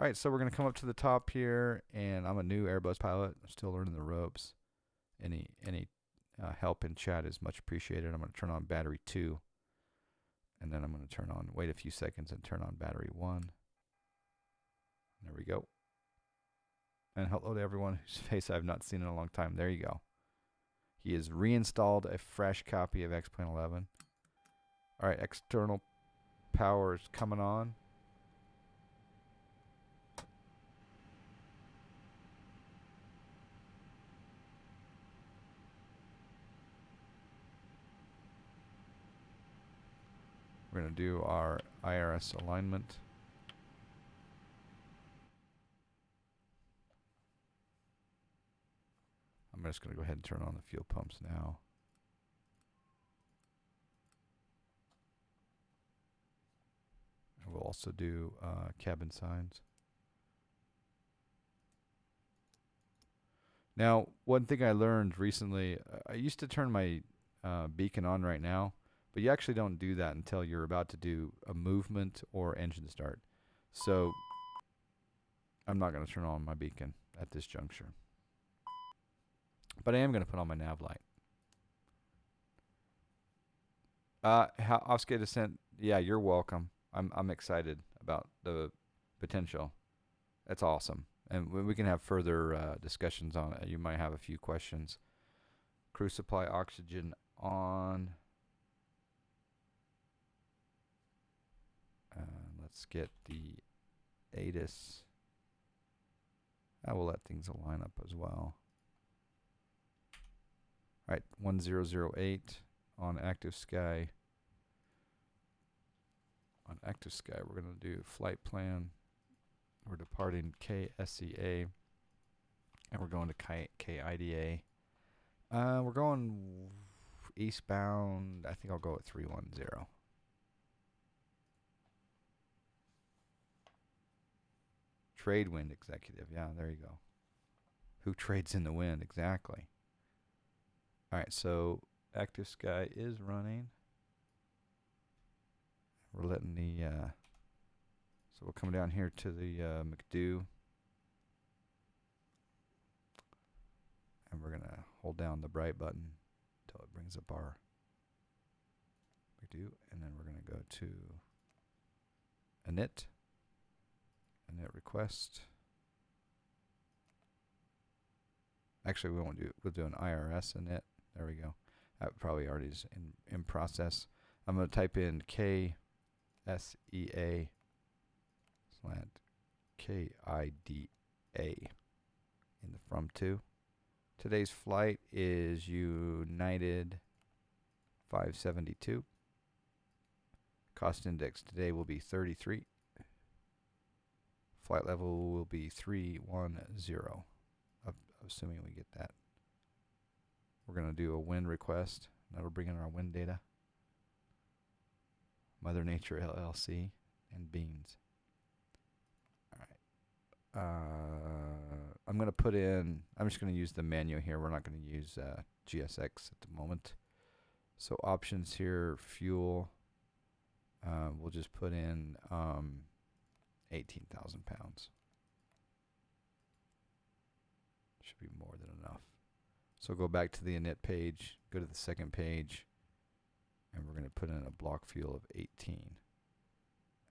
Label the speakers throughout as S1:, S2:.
S1: All right, so we're going to come up to the top here, and I'm a new Airbus pilot. I'm still learning the ropes. Any help in chat is much appreciated. I'm going to turn on battery 2, and then I'm going to wait a few seconds and turn on battery 1. There we go. And hello to everyone whose face I've not seen in a long time. There you go. He has reinstalled a fresh copy of X-Plane 11. All right, external power is coming on. We're going to do our Irs Alignment. I'm just going to go ahead and turn on the fuel pumps now. And we'll also do cabin signs. Now, one thing I learned recently, I used to turn my beacon on right now, but you actually don't do that until you're about to do a movement or engine start. So I'm not going to turn on my beacon at this juncture. But I am going to put on my nav light. Oscar Descent, yeah, you're welcome. I'm excited about the potential. That's awesome. And we can have further discussions on it. You might have a few questions. Crew supply oxygen on. Let's get the ATIS. I will let things align up as well. All right, 1008 on active sky. On active sky, we're going to do flight plan. We're departing KSEA, and we're going to KIDA. We're going eastbound. I think I'll go at 310. Trade wind executive. Yeah, there you go. Who trades in the wind? Exactly. All right, so active sky is running. We're letting the, so we'll come down here to the McDo. And we're going to hold down the bright button until it brings up our McDo. And then we're going to go to init request. Actually, we won't do, we'll do an IRS init. There we go. That probably already is in process. I'm going to type in KSEA slant KIDA in the from to. Today's flight is United 572. Cost index today will be 33. Flight level will be 310, assuming we get that. We're going to do a wind request. That'll bring in our wind data. Mother Nature LLC and beans. All right. I'm going to put in, I'm just going to use the menu here. We're not going to use GSX at the moment. So options here, fuel. We'll just put in 18,000 pounds. Should be more than enough. So go back to the init page, go to the second page, and we're going to put in a block fuel of 18.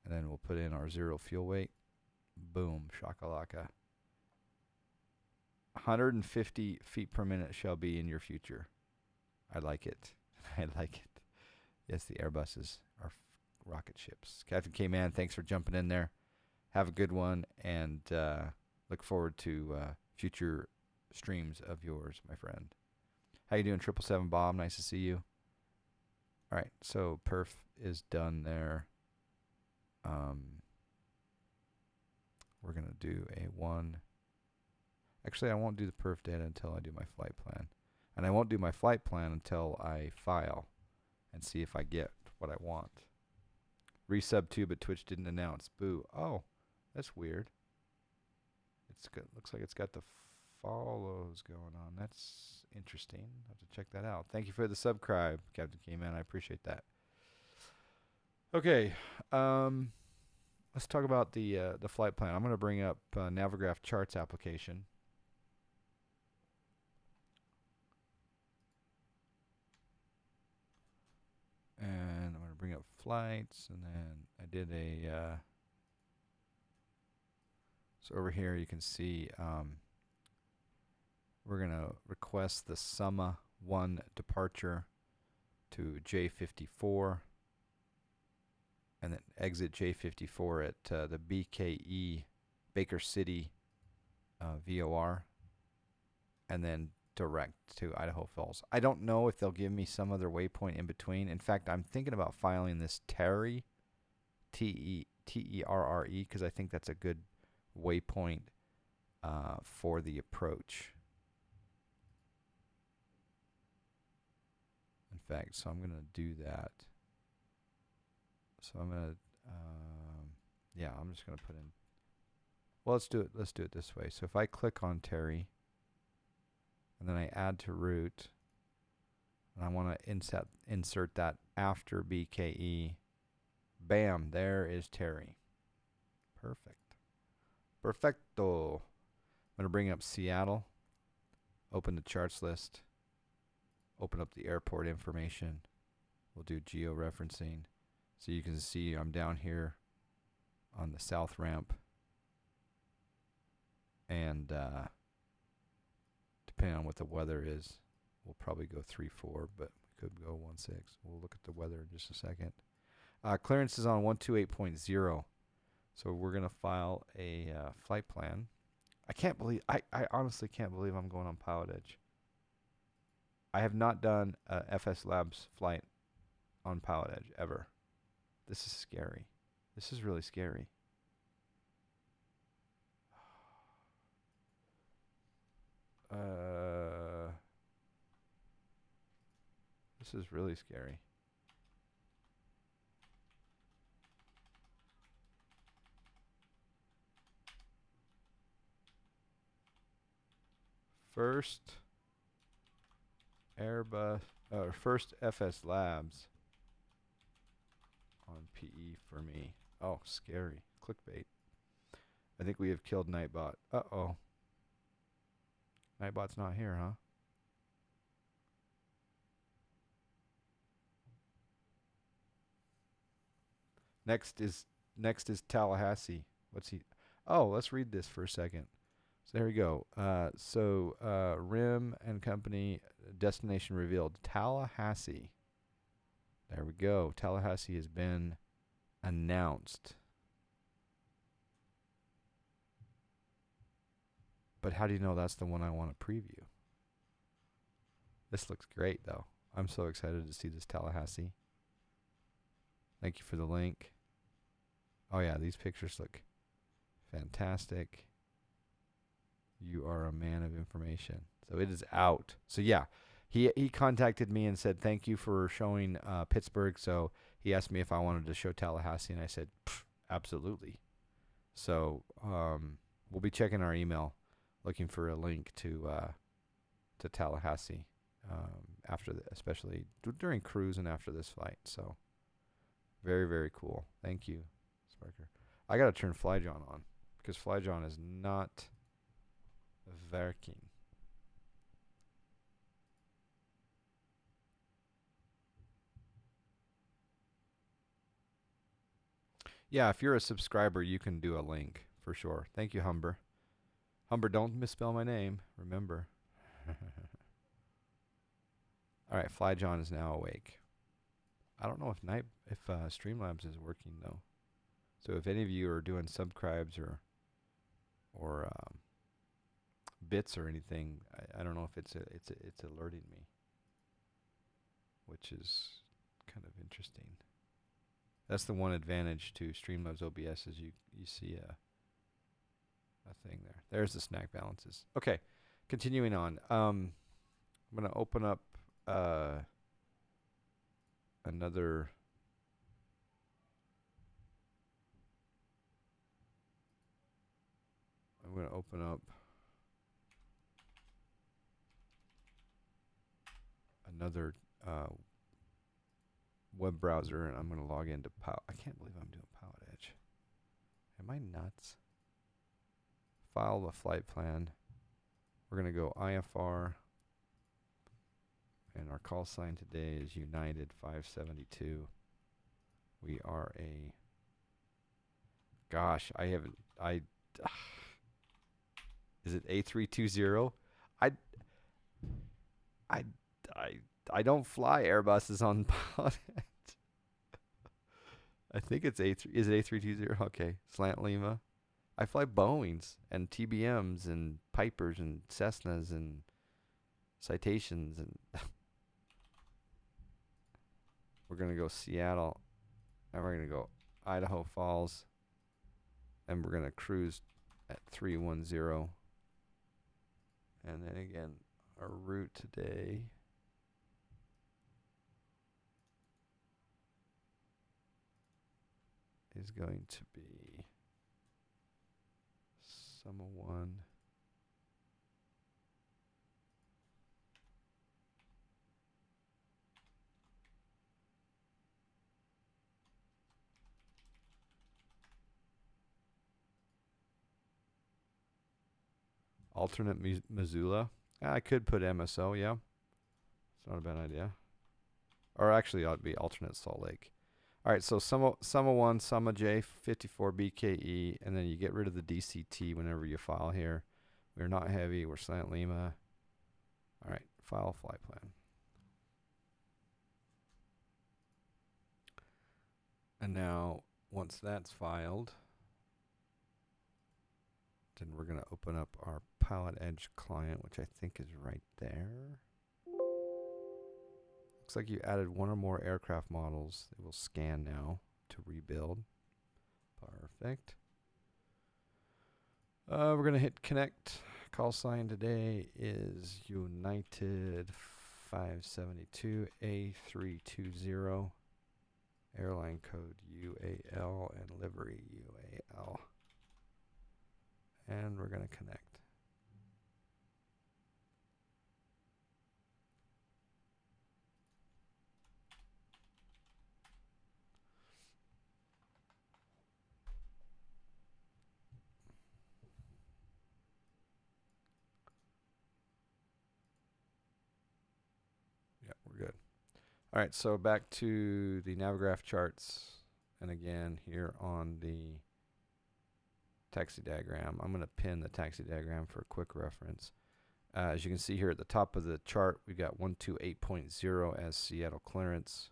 S1: And then we'll put in our 0 fuel weight. Boom, shakalaka. 150 feet per minute shall be in your future. I like it. I like it. Yes, the Airbuses are rocket ships. Captain K-Man, thanks for jumping in there. Have a good one, and look forward to future streams of yours, my friend. How you doing, 777 Bob? Nice to see you. All right, so perf is done there. We're going to do a one. Actually, I won't do the perf data until I do my flight plan. And I won't do my flight plan until I file and see if I get what I want. Resub 2, but Twitch didn't announce. Boo. Oh, that's weird. It's got, looks like it's got the follows going on. That's interesting. I'll have to check that out. Thank you for the subscribe, Captain K-Man. I appreciate that. Okay. Let's talk about the flight plan. I'm going to bring up Navigraph Charts application. And I'm going to bring up flights, and then I did a, so over here you can see we're going to request the Summa 1 departure to J54, and then exit J54 at the BKE, Baker City VOR, and then direct to Idaho Falls. I don't know if they'll give me some other waypoint in between. In fact, I'm thinking about filing this Terry, Terre, because I think that's a good waypoint for the approach. In fact, so I'm going to do that. So I'm going to, yeah, I'm just going to put in, well, let's do it this way. So if I click on Terry, and then I add to route, and I want to insert that after BKE, bam, there is Terry. Perfect. Perfecto. I'm going to bring up Seattle, open the charts list, open up the airport information. We'll do georeferencing. So you can see I'm down here on the south ramp. And depending on what the weather is, we'll probably go 3-4, but we could go 1-6. We'll look at the weather in just a second. Clearance is on 128.0. So we're going to file a flight plan. I can't believe, I honestly can't believe I'm going on Pilotedge. I have not done a FSLabs flight on Pilotedge ever. This is scary. This is really scary. This is really scary. First Airbus, first FSLabs on PE for me. Oh, scary. Clickbait. I think we have killed Nightbot. Uh-oh. Nightbot's not here, huh? Next is Tallahassee. What's he? Oh, let's read this for a second. So there we go. RIM and company destination revealed. Tallahassee. There we go. Tallahassee has been announced. But how do you know that's the one I want to preview? This looks great, though. I'm so excited to see this Tallahassee. Thank you for the link. Oh, yeah, these pictures look fantastic. You are a man of information. So it is out. So, yeah, he contacted me and said, thank you for showing Pittsburgh. So he asked me if I wanted to show Tallahassee, and I said, absolutely. So we'll be checking our email, looking for a link to Tallahassee after especially during cruise and after this flight. So very, very cool. Thank you, Sparker. I got to turn FlyJohn on because FlyJohn is not working. Yeah, if you're a subscriber, you can do a link for sure. Thank you, Humber. Humber, don't misspell my name. Remember. All right, FlyJohn is now awake. I don't know if Streamlabs is working though. So if any of you are doing subscribes or bits or anything, I don't know if it's alerting me, which is kind of interesting. That's the one advantage to Streamlabs OBS is you see a thing there. There's the snack balances. Okay, continuing on. I'm gonna open up another. I'm gonna open up another web browser, and I'm gonna log into I can't believe I'm doing Pilotedge. Am I nuts? File the flight plan. We're going to go IFR. And our call sign today is United 572. We are a... Gosh, I haven't... Is it A320? I don't fly Airbuses on Pilotedge. I think it's A3. Is it A320? Okay. Slant Lima. I fly Boeings and TBMs and Pipers and Cessnas and Citations and we're going to go Seattle and we're going to go Idaho Falls and we're going to cruise at 310. And then again, our route today is going to be Summer 1. Alternate Missoula. I could put MSO, yeah. It's not a bad idea. Or actually, it ought to be alternate Salt Lake. All right, so Summa 1, Summa J, 54 BKE, and then you get rid of the DCT whenever you file here. We're not heavy. We're Slant Lima. All right, file flight plan. And now, once that's filed, then we're going to open up our Pilotedge client, which I think is right there. Looks like you added one or more aircraft models. It will scan now to rebuild. Perfect. We're going to hit connect. Call sign today is United 572 A320. Airline code UAL and livery UAL. And we're going to connect. Yeah, we're good. All right, so back to the Navigraph charts. And again, here on the taxi diagram, I'm going to pin the taxi diagram for a quick reference. As you can see here at the top of the chart, we've got 128.0 as Seattle clearance.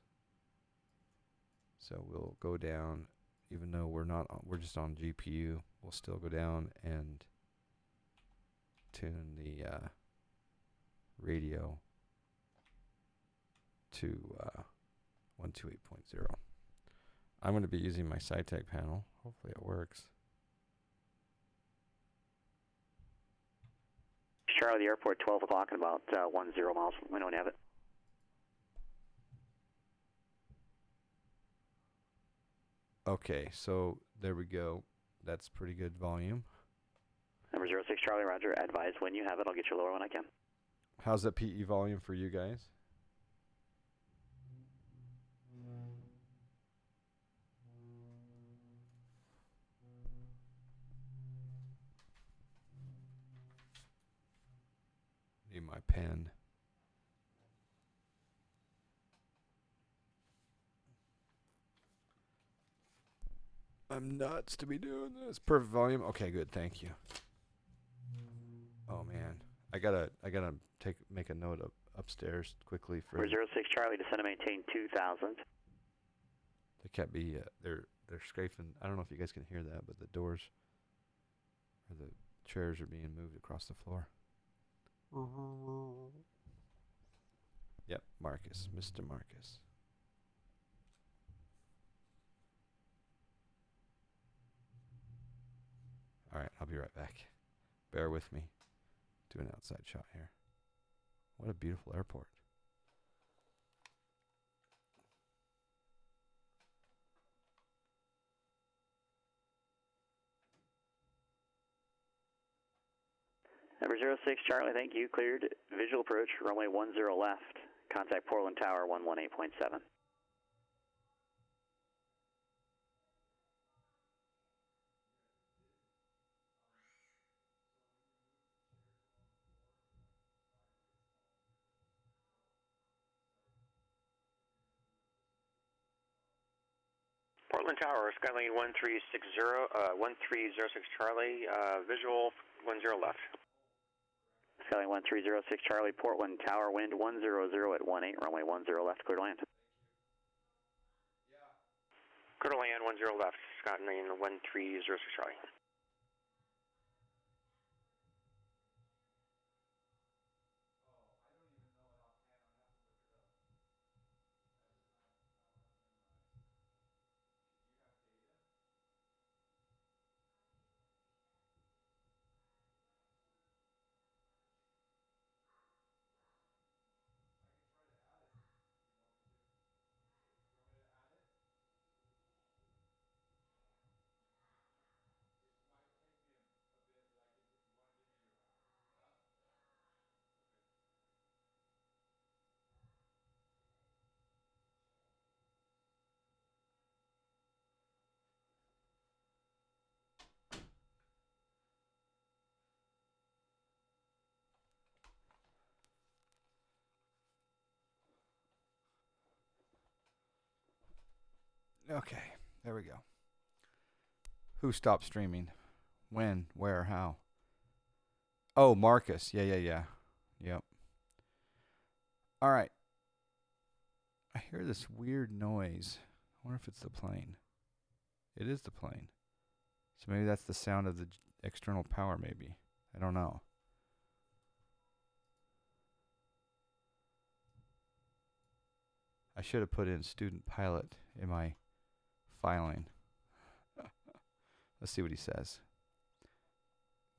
S1: So we'll go down, even though we're just on GPU, we'll still go down and tune the radio to 128.0. I'm going to be using my SciTech panel. Hopefully it works.
S2: Charlie, airport, 12 o'clock and about 10 miles. We don't have it.
S1: Okay, so there we go. That's pretty good volume.
S2: Number 06 Charlie, roger. Advise when you have it. I'll get you lower when I can.
S1: How's the PE volume for you guys? Need my pen. I'm nuts to be doing this. Perfect volume. Okay, good. Thank you. Oh man, I gotta make a note upstairs quickly for.
S2: Number 06 Charlie, descend and maintain 2,000.
S1: They can't be. They're scraping. I don't know if you guys can hear that, but the doors or the chairs are being moved across the floor. Yep, Marcus, Mr. Marcus. All right, I'll be right back. Bear with me. Do an outside shot here. What a beautiful airport.
S2: Number 06 Charlie, thank you. Cleared visual approach, runway 10 left. Contact Portland Tower 118.7.
S3: Portland Tower, Skylane 1306 Charlie, visual 10 left.
S2: Skylane 1306 Charlie, Portland Tower, wind 100 at 18, runway 10 left, clear to land.
S3: Clear to land 10 left, Skylane 1306 Charlie.
S1: Okay, there we go. Who stopped streaming? When? Where? How? Oh, Marcus. Yeah. Yep. All right. I hear this weird noise. I wonder if it's the plane. It is the plane. So maybe that's the sound of the external power, maybe. I don't know. I should have put in student pilot in my filing. Let's see what he says.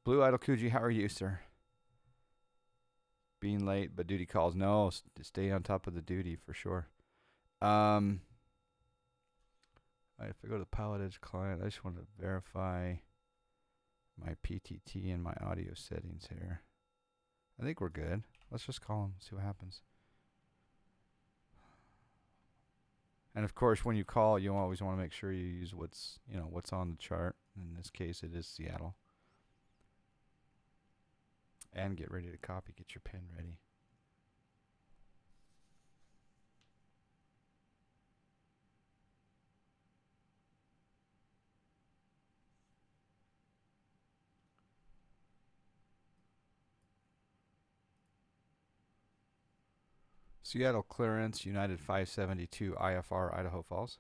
S1: Blue Idol Kuji, how are you, sir? Being late, but duty calls. No, stay on top of the duty for sure. If I go to the Pilotedge client, I just want to verify my PTT and my audio settings here. I think we're good. Let's just call him, see what happens. And of course, when you call, you always want to make sure you use what's on the chart. In this case, it is Seattle. And get ready to copy. Get your pen ready. Seattle clearance, United 572 IFR, Idaho Falls.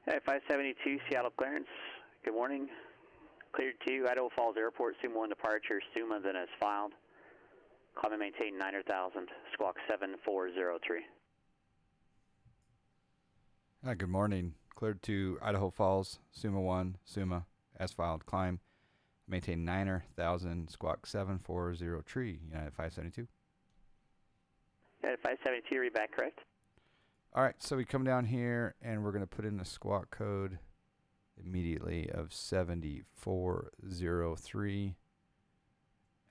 S2: Hey, 572 Seattle clearance. Good morning. Cleared to Idaho Falls Airport, SUMA 1 departure, SUMA then as filed. Climb and maintain 900,000, squawk 7403.
S1: Good morning. Cleared to Idaho Falls, SUMA 1, SUMA, as filed. Climb, maintain 900,000, squawk 7403, United 572.
S2: United 572, read back correct.
S1: All right, so we come down here, and we're going to put in the squawk code immediately of 7403.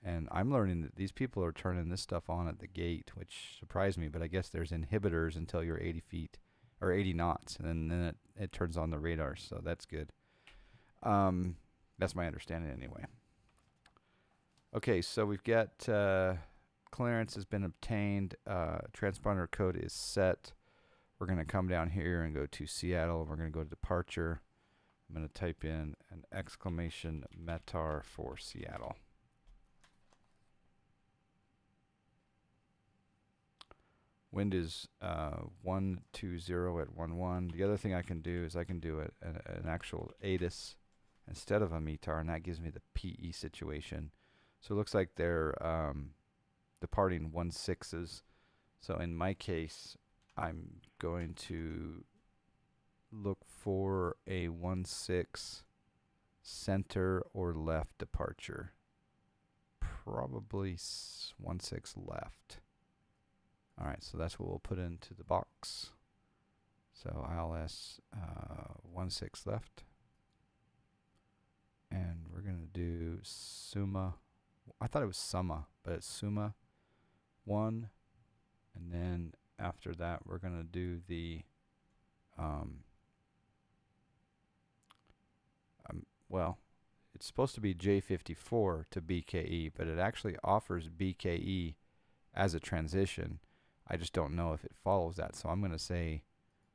S1: And I'm learning that these people are turning this stuff on at the gate, which surprised me, but I guess there's inhibitors until you're 80 feet, or 80 knots, and then it turns on the radar, so that's good. That's my understanding anyway. Okay, so we've got clearance has been obtained. Transponder code is set. We're going to come down here and go to Seattle. We're going to go to departure. I'm going to type in an exclamation METAR for Seattle. Wind is 120 at 11. The other thing I can do is I can do an actual ATIS instead of a METAR, and that gives me the PE situation. So it looks like they're departing 16s. So in my case, I'm going to look for a 16 center or left departure. Probably 16 left. All right, so that's what we'll put into the box. So ILS 16 left. And we're going to do SUMA. I thought it was SUMA, but it's SUMA 1. And then after that, we're going to do the, well, it's supposed to be J54 to BKE, but it actually offers BKE as a transition. I just don't know if it follows that. So I'm going to say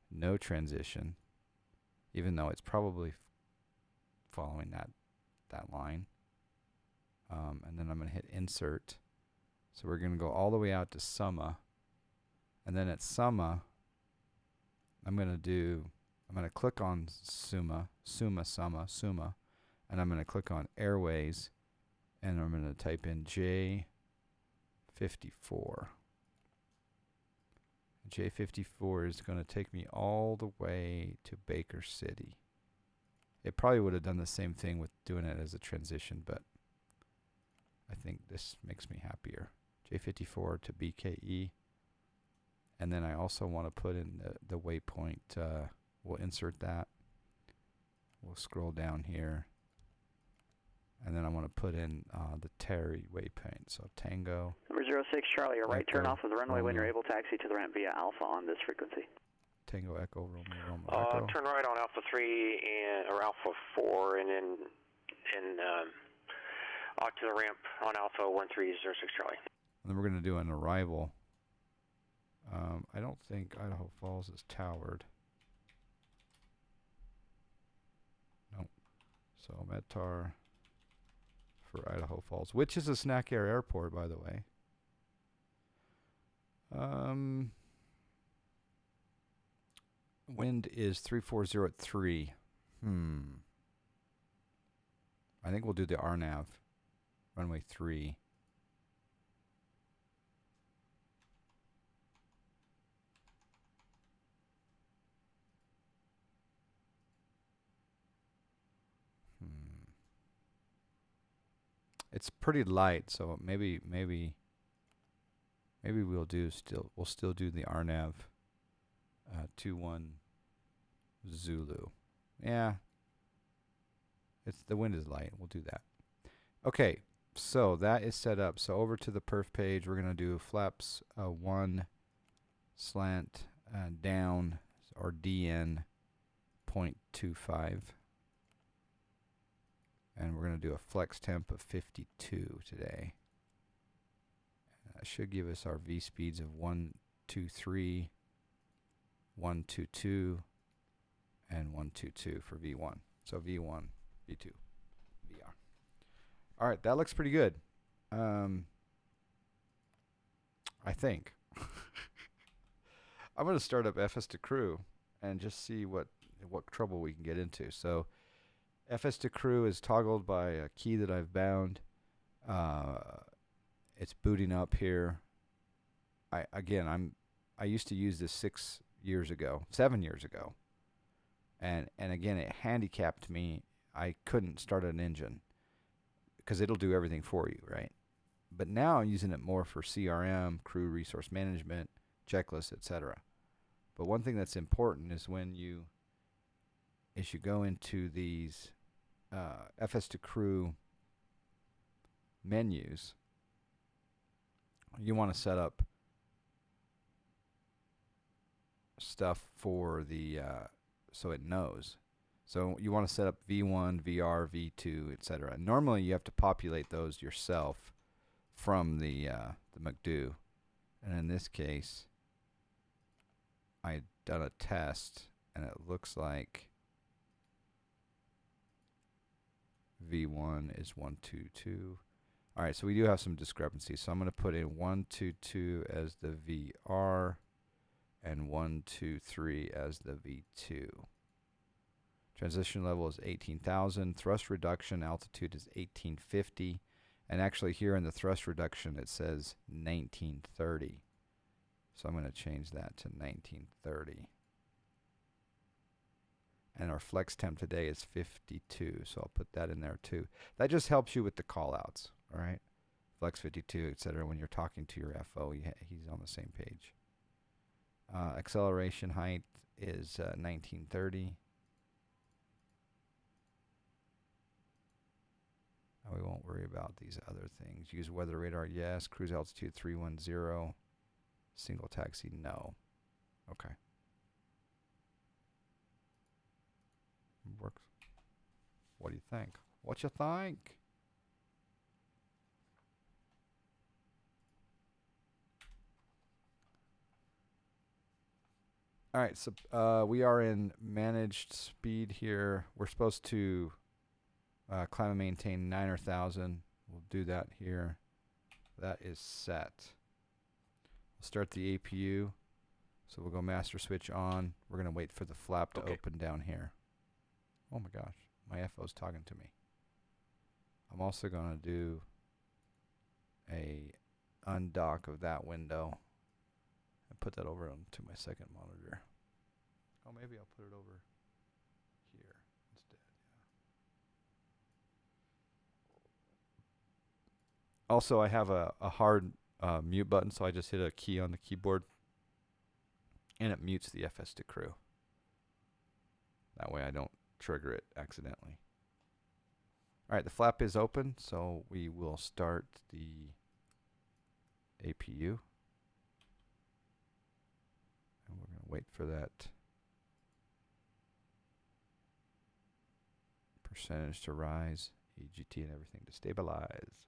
S1: no transition, even though it's probably following that line. And then I'm going to hit insert. So we're going to go all the way out to summa. And then at summa, I'm going to click on summa, and I'm going to click on airways, and I'm going to type in J54. J54 is going to take me all the way to Baker City. It probably would have done the same thing with doing it as a transition, but I think this makes me happier. J54 to BKE. And then I also want to put in the waypoint. We'll insert that. We'll scroll down here. And then I want to put in the Terry waypoint. So Tango.
S2: Number 06 Charlie, a right turn off of the runway when you're able, taxi to the ramp via Alpha on this frequency.
S1: Tango Echo Romeo Echo.
S3: Turn right on Alpha 3 or Alpha 4 and then out to the ramp on Alpha 1306 Charlie.
S1: And then we're going to do an arrival. I don't think Idaho Falls is towered. Nope. So METAR for Idaho Falls, which is a Snack Air airport, by the way. Wind is 340 at 3. I think we'll do the RNAV. Runway 3. It's pretty light, so maybe we'll still do the RNAV 21 Zulu. Yeah. The wind is light. We'll do that. Okay, so that is set up. So over to the perf page, we're gonna do flaps 1 slant down or DN 0.25. And we're going to do a flex temp of 52 today. That should give us our V speeds of 123, 122, and 122 for V1. So V1, V2, VR. All right, that looks pretty good. I think. I'm going to start up FS to crew and just see what trouble we can get into. So FS to crew is toggled by a key that I've bound. It's booting up here. I used to use this 7 years ago. And again, it handicapped me. I couldn't start an engine because it'll do everything for you, right? But now I'm using it more for CRM, crew resource management, checklists, etc. But one thing that's important is as you go into these FS to crew menus, you want to set up stuff for the so it knows. So you want to set up V1, VR, V2, etc. Normally you have to populate those yourself from the McDo. And in this case, I done a test and it looks like V1 is 122. All right, so we do have some discrepancies. So I'm going to put in 122 as the VR and 123 as the V2. Transition level is 18,000. Thrust reduction altitude is 1850. And actually here in the thrust reduction it says 1930. So I'm going to change that to 1930. And our flex temp today is 52, so I'll put that in there too. That just helps you with the call-outs, all right? Flex 52, etc. When you're talking to your FO, he's on the same page. Acceleration height is 1930. Now we won't worry about these other things. Use weather radar, yes. Cruise altitude 310. Single taxi, no. Okay. Works. What do you think? What you think? All right, so we are in managed speed here. We're supposed to climb and maintain 9,000. We'll do that here. That is set. We'll start the APU. So we'll go master switch on. We're going to wait for the flap to open down here. Oh my gosh, my FO's talking to me. I'm also going to do a undock of that window and put that over onto my second monitor. Oh, maybe I'll put it over here instead. Yeah. Also, I have a hard mute button, so I just hit a key on the keyboard and it mutes the FS to crew. That way I don't trigger it accidentally. All right, the flap is open, so we will start the APU. And we're going to wait for that percentage to rise, EGT and everything to stabilize.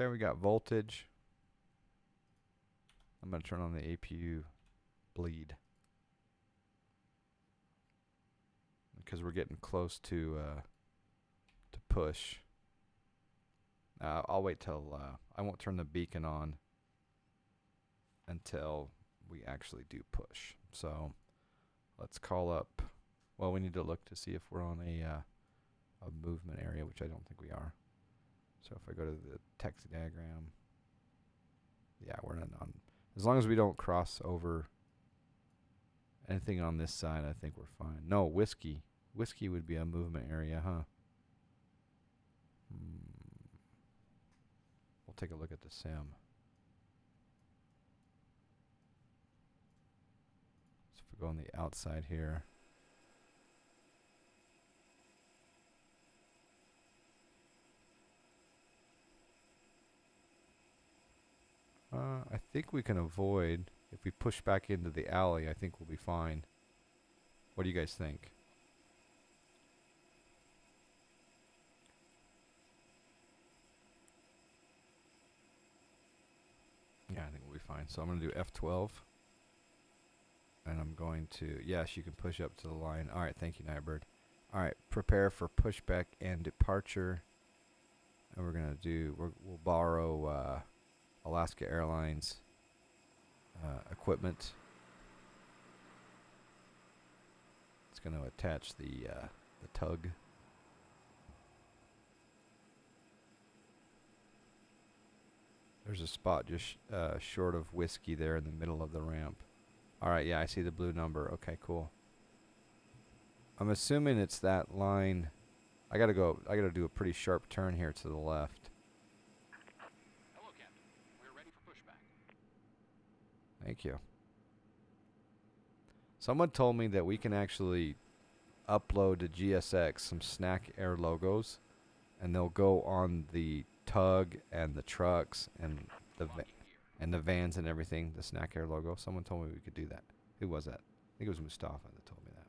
S1: Okay, we got voltage. I'm going to turn on the APU bleed because we're getting close to push. I'll wait till I won't turn the beacon on until we actually do push. So let's call up. Well, we need to look to see if we're on a movement area, which I don't think we are. So if I go to the text diagram, yeah, we're not on. As long as we don't cross over anything on this side, I think we're fine. No, whiskey. Whiskey would be a movement area, huh? We'll take a look at the sim. So if we go on the outside here. I think we can avoid, if we push back into the alley, I think we'll be fine. What do you guys think? Yeah, I think we'll be fine. So I'm going to do F12. And I'm going to, yes, you can push up to the line. All right, thank you, Nightbird. All right, prepare for pushback and departure. And we're going to do, we'll borrow Alaska Airlines equipment. It's going to attach the tug. There's a spot just short of whiskey there in the middle of the ramp. All right, yeah, I see the blue number. Okay, cool. I'm assuming it's that line. I gotta do a pretty sharp turn here to the left.
S4: Hello, Captain. We're ready for pushback.
S1: Thank you. Someone told me that we can actually upload to GSX some Snack Air logos, and they'll go on the tug and the trucks and the vans and everything, the Snack Air logo. Someone told me we could do that. Who was that? I think it was Mustafa that told me that.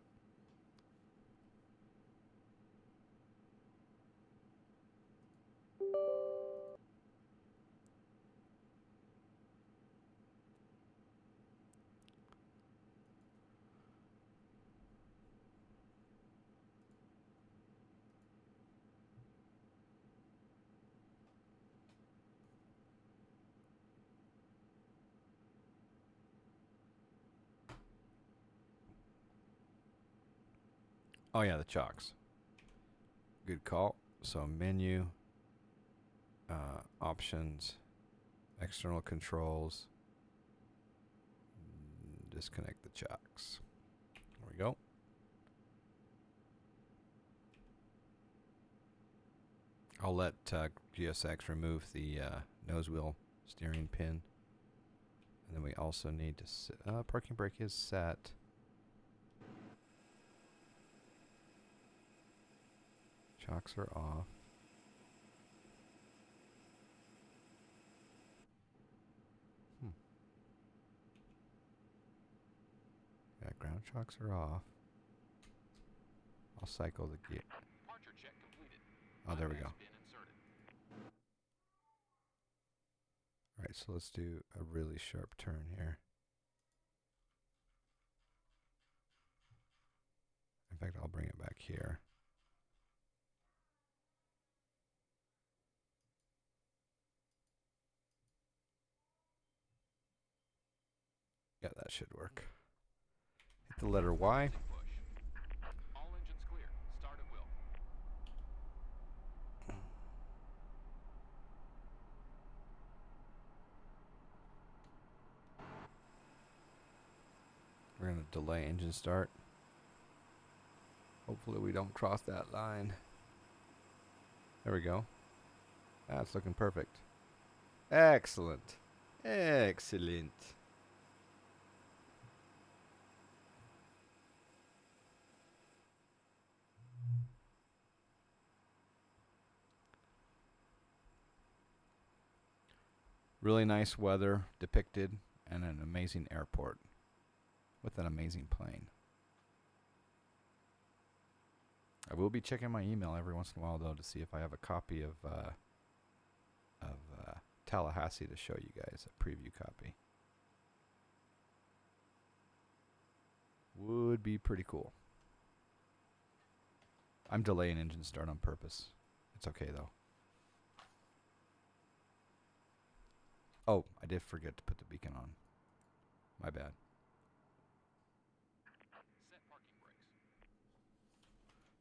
S1: Oh yeah, the chocks. Good call. So menu, options, external controls, disconnect the chocks. There we go. I'll let GSX remove the nose wheel steering pin. And then we also need to parking brake is set. Chocks are off. ground shocks are off. I'll cycle the gear.
S4: Departure check completed.
S1: Oh, there we go.
S4: Has been inserted.
S1: All right, so let's do a really sharp turn here. In fact, I'll bring it back here. Yeah, that should work. Hit the letter Y.
S4: Push. All engines clear. Start at will.
S1: We're going to delay engine start. Hopefully we don't cross that line. There we go. That's looking perfect. Excellent. Excellent. Really nice weather depicted and an amazing airport with an amazing plane. I will be checking my email every once in a while though to see if I have a copy of Tallahassee to show you guys, a preview copy. Would be pretty cool. I'm delaying engine start on purpose. It's okay though. Oh, I did forget to put the beacon on. My bad.
S4: Set parking brakes.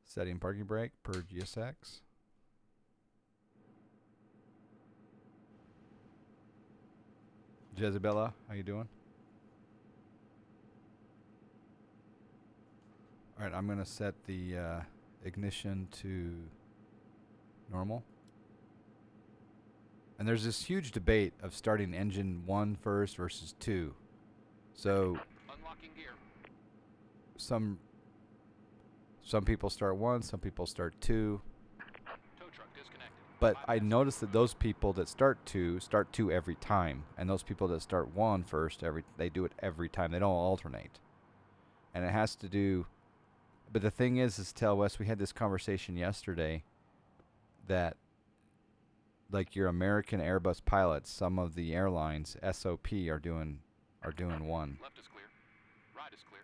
S1: Setting parking brake per GSX. Jezebella, how you doing? All right, I'm going to set the ignition to normal. And there's this huge debate of starting engine 1 first versus 2. So
S4: Unlocking gear.
S1: some people start 1, some people start 2.
S4: Tow truck disconnected.
S1: But I noticed that those people that start 2 every time, and those people that start 1 first, they do it every time. They don't alternate. And it has to do. But the thing is Tell West, we had this conversation yesterday that, like your American Airbus pilots, some of the airlines SOP are doing 1.
S4: Left is clear. Right is clear.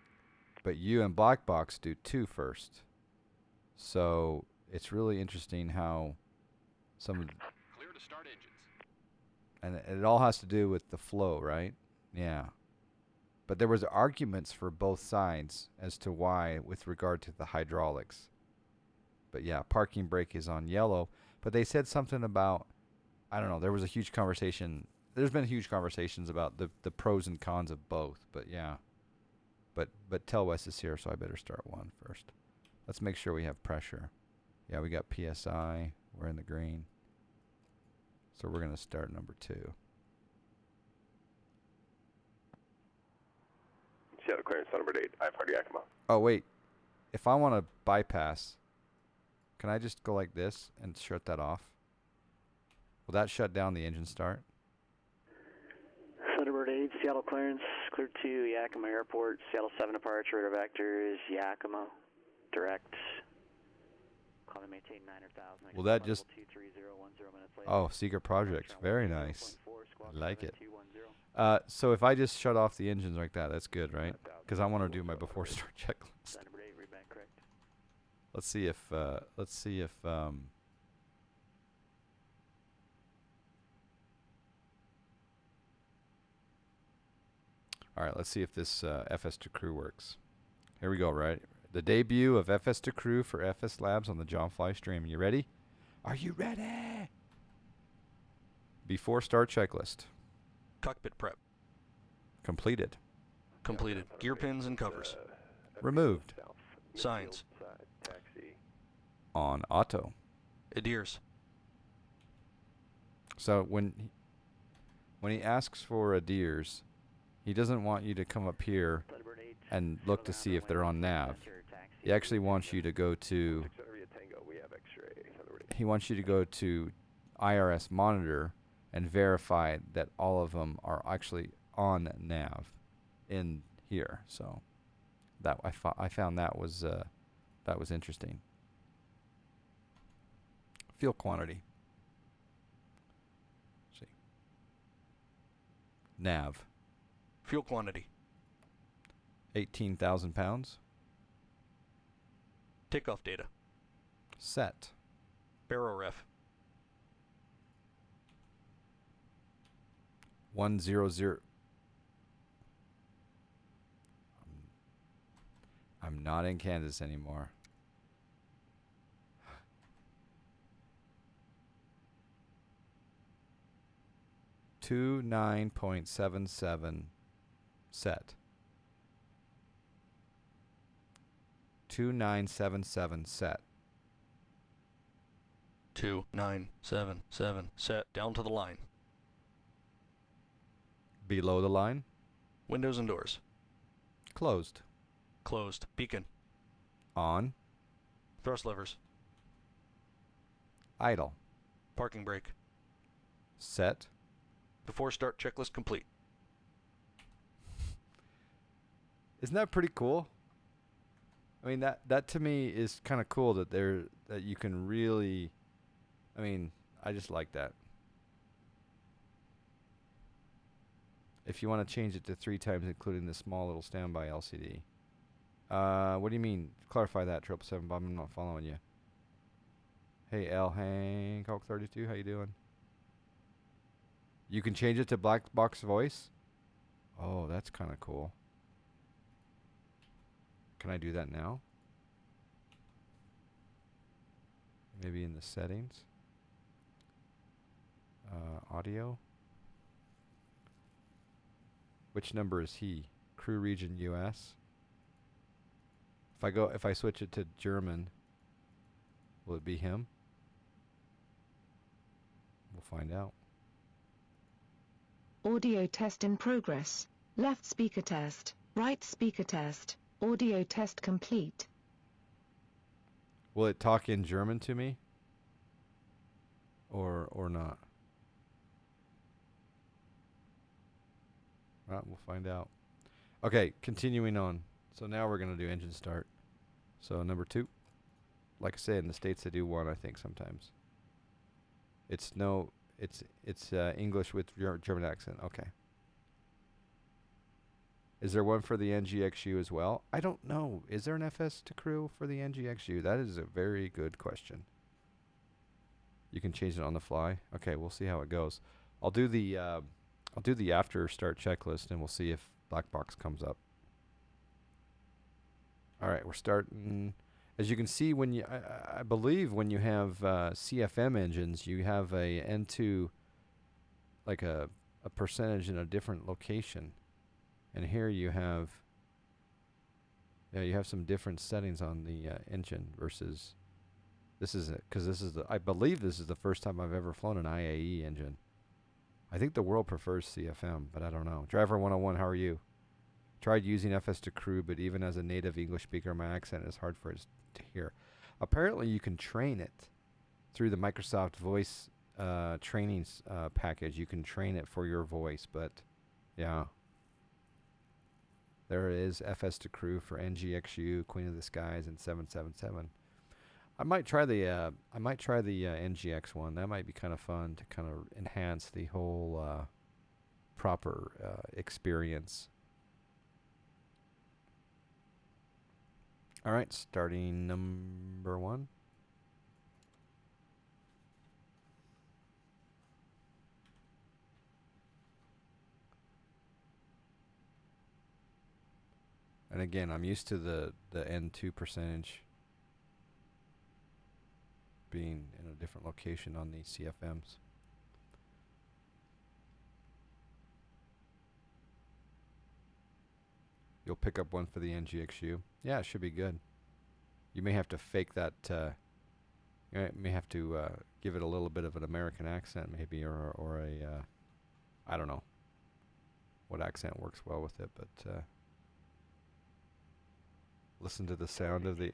S1: But you and Black Box do 2 first. So it's really interesting how some of
S4: Clear to start engines.
S1: and it all has to do with the flow, right? Yeah. But there was arguments for both sides as to why with regard to the hydraulics. But yeah, parking brake is on yellow. But they said something about, I don't know, there was a huge conversation. There's been huge conversations about the pros and cons of both. But yeah. But Tell West is here, so I better start 1 first. Let's make sure we have pressure. Yeah, we got PSI. We're in the green. So we're going to start number 2.
S5: Seattle clearance number 8, I-40 Yakima.
S1: Oh, wait. If I want to bypass, can I just go like this and shut that off? Will that shut down the engine start?
S2: Thunderbird 8, Seattle clearance, clear to Yakima Airport, Seattle 7 departure, radar vector is Yakima, direct. Call me maintain 9,000.
S1: Will that just...
S2: 230, 10 minutes later.
S1: Oh, secret project. Very nice.
S2: 4,
S1: I like it.
S2: 210.
S1: So if I just shut off the engines like that, that's good, right? Because I want to do my before start checklist.
S2: Thunderbird 8, read back correct.
S1: Let's see if all right, let's see if this FS to crew works. Here we go, right? The debut of FS to crew for FSLabs on the John Fly stream. You ready? Are you ready? Before start checklist.
S6: Cockpit prep.
S1: Completed.
S6: Completed. Gear pins and covers.
S1: Removed.
S6: Signs.
S5: Taxi.
S1: On auto.
S6: Irs.
S1: So when he asks for Irs, he doesn't want you to come up here
S2: Thunderbird 8,
S1: and look to see if they're on nav.
S2: taxi.
S1: He actually wants you to go to
S5: 600 via Tango, we have X-ray. Thunderbird 8.
S1: he wants you to go to IRS monitor and verify that all of them are actually on nav in here. So I found that was interesting. Fuel quantity. Let's see. Nav.
S6: Fuel quantity.
S1: 18,000 pounds.
S6: Takeoff data.
S1: Set.
S6: Baro ref.
S1: 100. I'm not in Kansas anymore. Two 9.77 set. 2977 set.
S6: 2977 set. Down to the line.
S1: Below the line.
S6: Windows and doors.
S1: Closed.
S6: Closed. Beacon.
S1: On.
S6: Thrust levers.
S1: Idle.
S6: Parking brake.
S1: Set.
S6: Before start checklist complete.
S1: Isn't that pretty cool? I mean, that to me is kind of cool that you can really, I mean, I just like that. If you want to change it to 3 times, including the small little standby LCD. What do you mean? Clarify that, 777 Bob. I'm not following you. Hey, L. Hancock 32, how you doing? You can change it to black box voice? Oh, that's kind of cool. Can I do that now? Maybe in the settings. Audio. Which number is he? Crew region US. If I switch it to German, will it be him? We'll find out.
S7: Audio test in progress. Left speaker test. Right speaker test. Audio test complete.
S1: Will it talk in German to me? Or not? Well, we'll find out. Okay, continuing on. So now we're going to do engine start. So number 2. Like I said, in the States they do 1, I think, sometimes. It's English with German accent. Okay. Is there one for the NGXU as well? I don't know. Is there an FS to crew for the NGXU? That is a very good question. You can change it on the fly. Okay, we'll see how it goes. I'll do the after start checklist and we'll see if black box comes up. All right, we're starting. As you can see, when you, I believe when you have CFM engines, you have a N2, like a percentage in a different location. And here you have, you have some different settings on the engine versus, I believe this is the first time I've ever flown an IAE engine. I think the world prefers CFM, but I don't know. Driver 101, how are you? Tried using FS to crew, but even as a native English speaker, my accent is hard for it to hear. Apparently you can train it through the Microsoft Voice trainings package. You can train it for your voice, but yeah. There is FS to crew for NGXU, Queen of the Skies, and 777. I might try the NGX one. That might be kind of fun to kind of enhance the whole proper experience. All right, starting number 1. And again, I'm used to the N2 percentage being in a different location on these CFMs. You'll pick up one for the NGXU. Yeah, it should be good. You may have to fake that. You may have to give it a little bit of an American accent, maybe, or a I don't know what accent works well with it, but listen to the sound of the.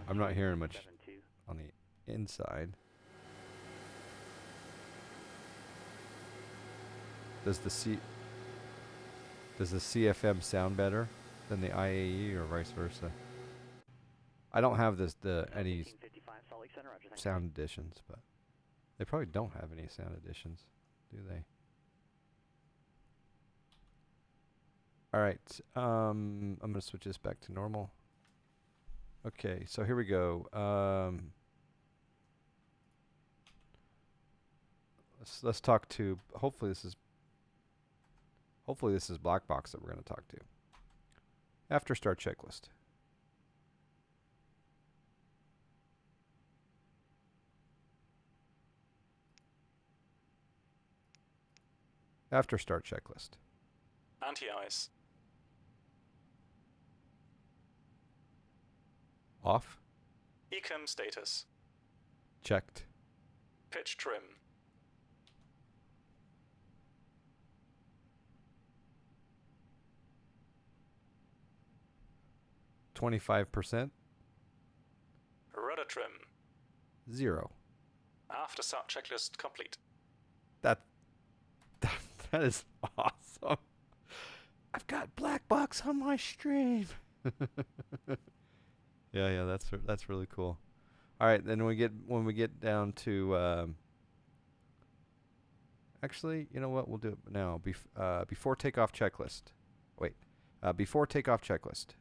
S1: I'm not hearing much on the inside. Does the CFM sound better? than the IAE or vice versa. I don't have any
S2: 1555 Salt Lake Center, Roger, thanks.
S1: sound additions, but they probably don't have any sound additions, do they? All right, I'm gonna switch this back to normal. Okay, so here we go. Let's talk to. Hopefully this is Black Box that we're gonna talk to. After start checklist. After start checklist.
S8: Anti-ice.
S1: Off.
S8: Ecom status.
S1: Checked.
S8: Pitch trim.
S1: %.
S8: Rudder trim.
S1: 0.
S8: After start checklist complete.
S1: That is awesome. I've got Black Box on my stream. yeah, that's really cool. All right, then when we get down to actually, you know what? We'll do it now. Before takeoff checklist. Wait. Before takeoff checklist.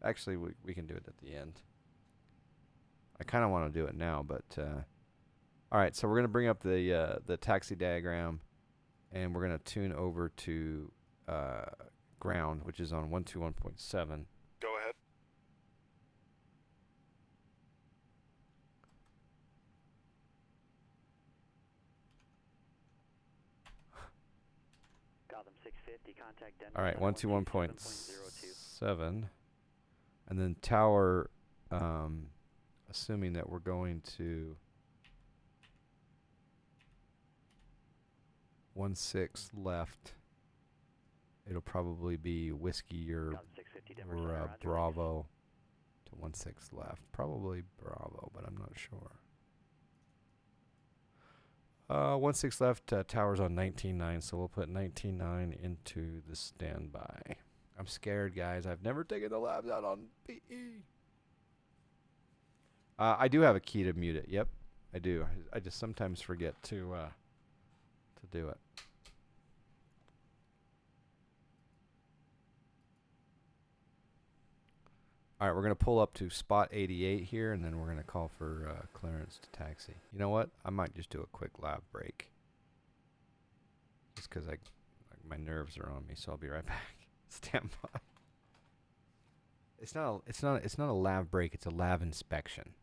S1: Actually, we can do it at the end. I kind of want to do it now, but all right. So we're gonna bring up the taxi diagram, and we're gonna tune over to ground, which is on 121.7.
S8: Go ahead.
S2: Gotham 650, contact Denver.
S1: All right, 121.7,
S2: 121.02.
S1: and then tower. Assuming that we're going to 16 left, it'll probably be whiskey or
S2: Gotham 650, Denver Center, Roger,
S1: Bravo to 16 left. Probably Bravo, but I'm not sure. 16 left, tower's on 19.9, so we'll put 19.9 into the standby. I'm scared, guys. I've never taken the labs out on PE. I do have a key to mute it. Yep, I do. I just sometimes forget to do it. All right, we're going to pull up to spot 88 here, and then we're going to call for clearance to taxi. You know what? I might just do a quick lab break. Just because my nerves are on me, so I'll be right back. Stand by. It's not a lab break, it's a lab inspection.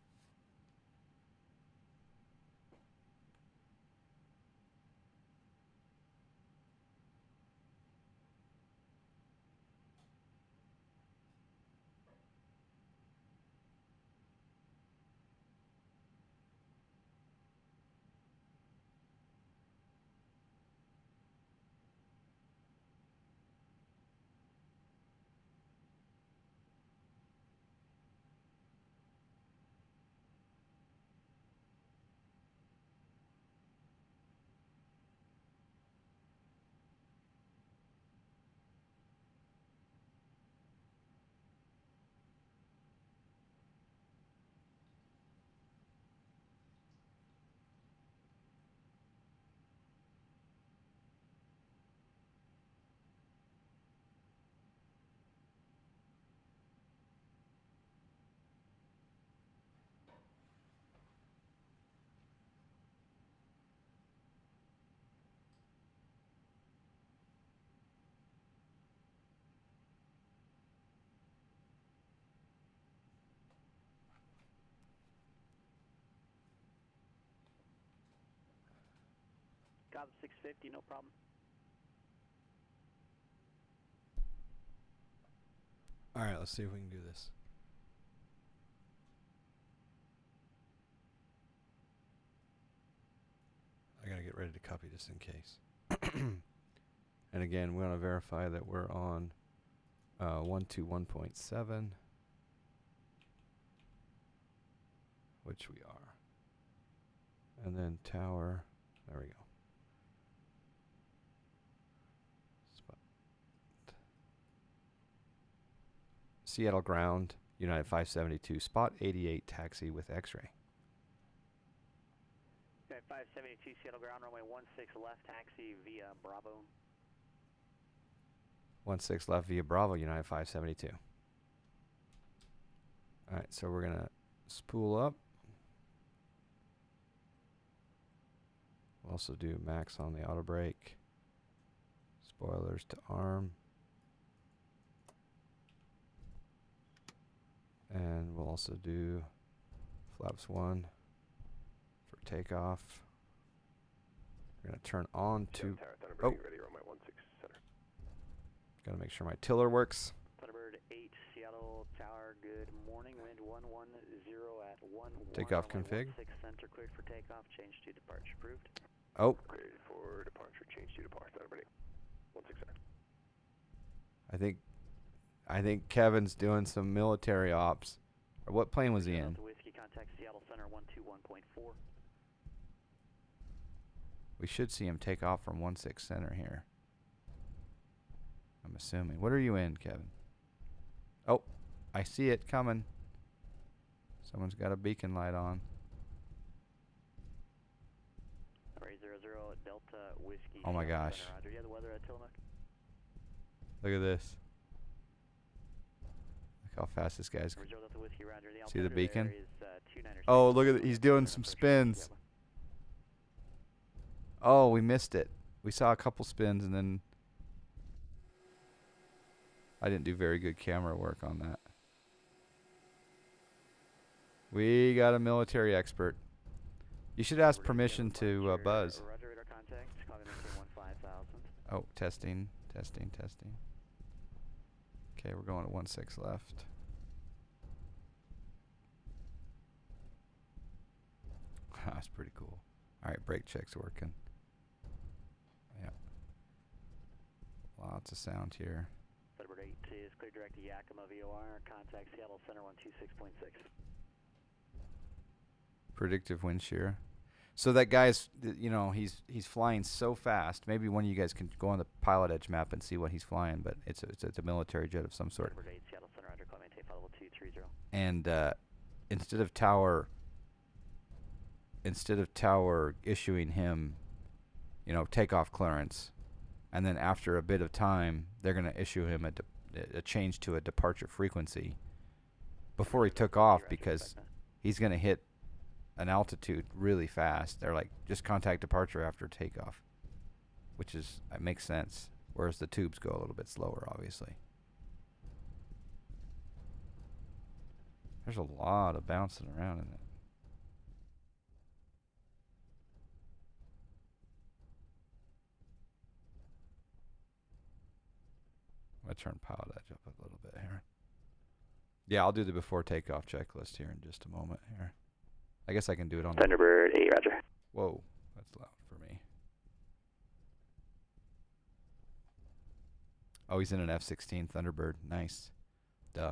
S2: Gotham 650, no problem.
S1: All right, let's see if we can do this. I gotta get ready to copy this in case. And again, we want to verify that we're on 121.7, which we are. And then tower, there we go. Seattle ground, United 572, spot 88, taxi with X-ray.
S2: United 572 Seattle ground, runway 16 left, taxi via Bravo.
S1: 16 left via Bravo, United 572. All right, so we're going to spool up. We'll also do max on the auto brake. Spoilers to arm. And we'll also do flaps 1 for takeoff. We're going to turn on to... Oh!
S5: Ready, runway 16 center.
S1: Got to make sure my tiller works.
S2: Thunderbird 8, Seattle Tower, good morning. Wind 110 at 1.
S1: Takeoff config.
S2: 16 center, cleared for takeoff, change to departure approved.
S1: Oh!
S5: Cleared for departure, change to departure. Thunderbird 8, 16 center.
S1: I think Kevin's doing some military ops. Or what plane was he in?
S2: Whiskey, contact Seattle Center 121.4.
S1: We should see him take off from 16 center here. I'm assuming. What are you in, Kevin? Oh, I see it coming. Someone's got a beacon light on.
S2: Array 00 Delta Whiskey.
S1: Oh my gosh.
S2: Center, Roger. You have the weather at Tillamook?
S1: Look at this. Look how fast this guy's.
S2: Delta Whiskey, Roger. The
S1: See the beacon?
S2: is, 296.
S1: Oh, look at it. He's doing some spins. Oh, we missed it. We saw a couple spins and then I didn't do very good camera work on that. We got a military expert. You should ask permission to buzz.
S2: Roger, radar contact. Call me maintain 15,000.
S1: Oh, testing. Okay, we're going to 16 left. That's pretty cool. All right, brake check's working. Yeah. Lots of sound here.
S2: Thunderbird 8 is clear direct to Yakima VOR. Contact Seattle Center 126.6.
S1: Predictive wind shear. So that guy's, you know, he's flying so fast. Maybe one of you guys can go on the Pilotedge map and see what he's flying, but it's a military jet of some sort.
S2: Thunderbird 8 Seattle Center under call maintain flight level 230.
S1: And instead of Tower issuing him, you know, takeoff clearance, and then after a bit of time, they're going to issue him a change to a departure frequency before he took off, because he's going to hit an altitude really fast. They're like, just contact departure after takeoff, which is, it makes sense. Whereas the tubes go a little bit slower, obviously. There's a lot of bouncing around in it. I turn Pilotedge up a little bit here. Yeah, I'll do the before takeoff checklist here in just a moment here. I guess I can do it on
S2: Thunderbird 8, Roger.
S1: Whoa, that's loud for me. Oh, he's in an F-16 Thunderbird. Nice. Duh.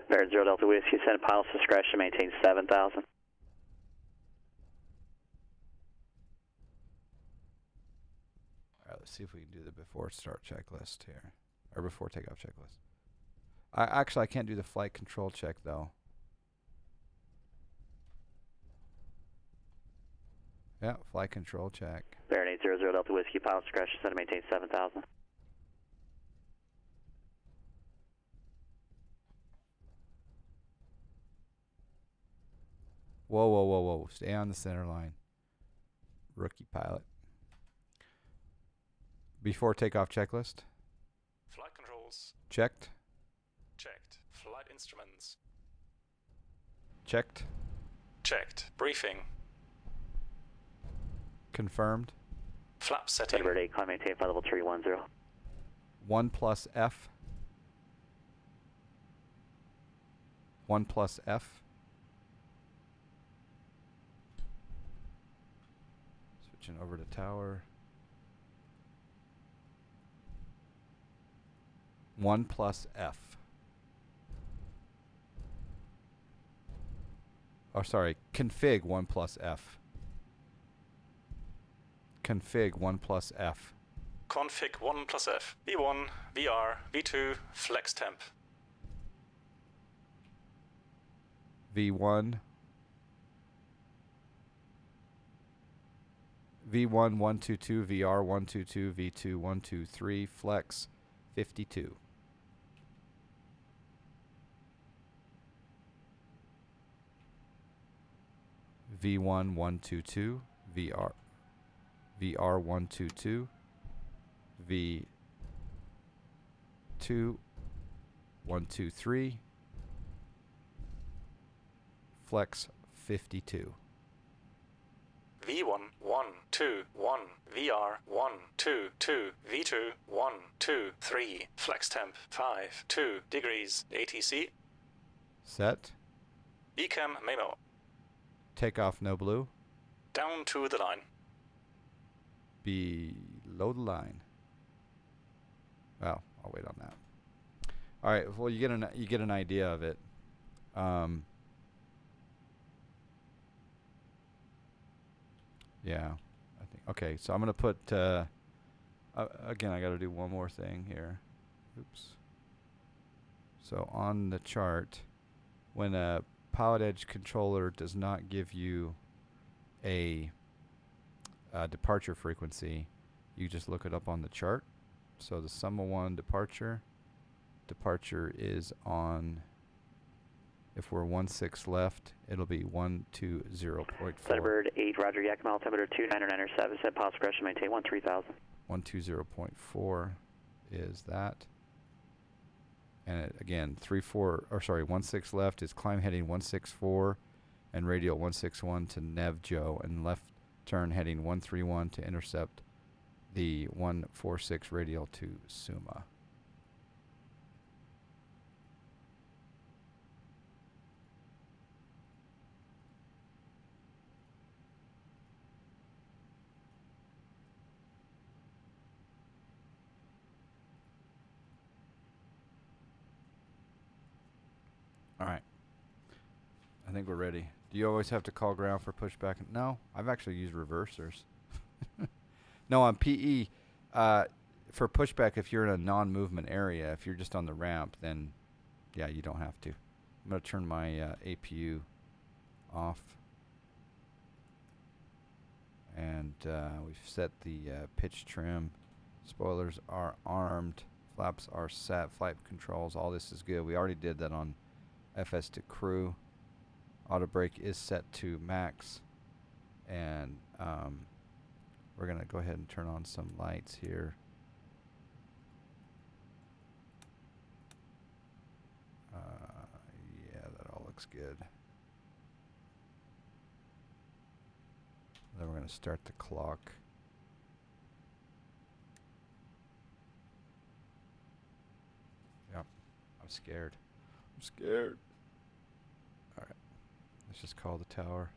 S2: American 0 Delta Whiskey, send pilot's discretion, maintain 7,000.
S1: All right, let's see if we can do the before start checklist here. Or before takeoff checklist. I can't do the flight control check, though. Yeah, flight control check.
S2: Baron 800 Delta Whiskey, pilot's discretion, send to maintain 7,000.
S1: Whoa. Stay on the center line. Rookie pilot. Before takeoff checklist.
S8: Flight controls.
S1: Checked.
S8: Checked. Flight instruments.
S1: Checked.
S8: Checked. Briefing.
S1: Confirmed.
S8: Flap setting.
S2: Thunderbird 8, climb maintain flight level 310.
S1: 1 plus F. 1 plus F. Switching over to tower. 1 plus F. Oh, sorry. Config 1 plus F. Config 1 plus F.
S8: Config 1 plus F. V1, VR, V2, flex temp.
S1: V1. V1 122, VR 122, V2 123, flex 52. V1 122, VR 122, V2 123, flex 52.
S8: V1 1 2 1 VR 1 2 2 V2 1 2 3 flex temp 5 2 degrees ATC.
S1: Set.
S8: Ecam memo.
S1: Takeoff no blue.
S8: Down to the line.
S1: Below the line. Well, I'll wait on that. All right. Well, you get an idea of it. Yeah, I think. Okay, so I'm gonna put. Again, I got to do one more thing here. Oops. So on the chart, when a Pilotedge controller does not give you a departure frequency, you just look it up on the chart. So the sum of one departure is on, if we're 16 left, it'll be 120.4.
S2: Thunderbird 8, Roger, Yakima, altimeter 2997, set pause progression, maintain 3000.
S1: 120.4 is that. And it, again, 16 left is climb heading 164 and radial 161 to Nev Joe, and left turn heading 131 to intercept the 146 radial to Suma. All right. I think we're ready. Do you always have to call ground for pushback? No, I've actually used reversers. No, on PE, for pushback, if you're in a non-movement area, if you're just on the ramp, then yeah, you don't have to. I'm going to turn my APU off. And we've set the pitch trim. Spoilers are armed. Flaps are set. Flight controls, all this is good. We already did that on FS to crew. Auto brake is set to max, and we're gonna go ahead and turn on some lights here. Yeah, that all looks good. Then we're gonna start the clock. Yep, I'm scared. I'm scared. Alright, let's just call the tower.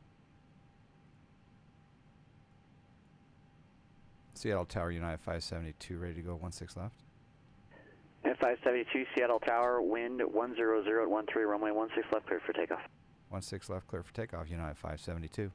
S1: Seattle Tower, United 572, ready to go, 16 left.
S2: And 572, Seattle Tower, wind 100 at 13, runway 16 left, clear for takeoff.
S1: 16 left, clear for takeoff, United 572.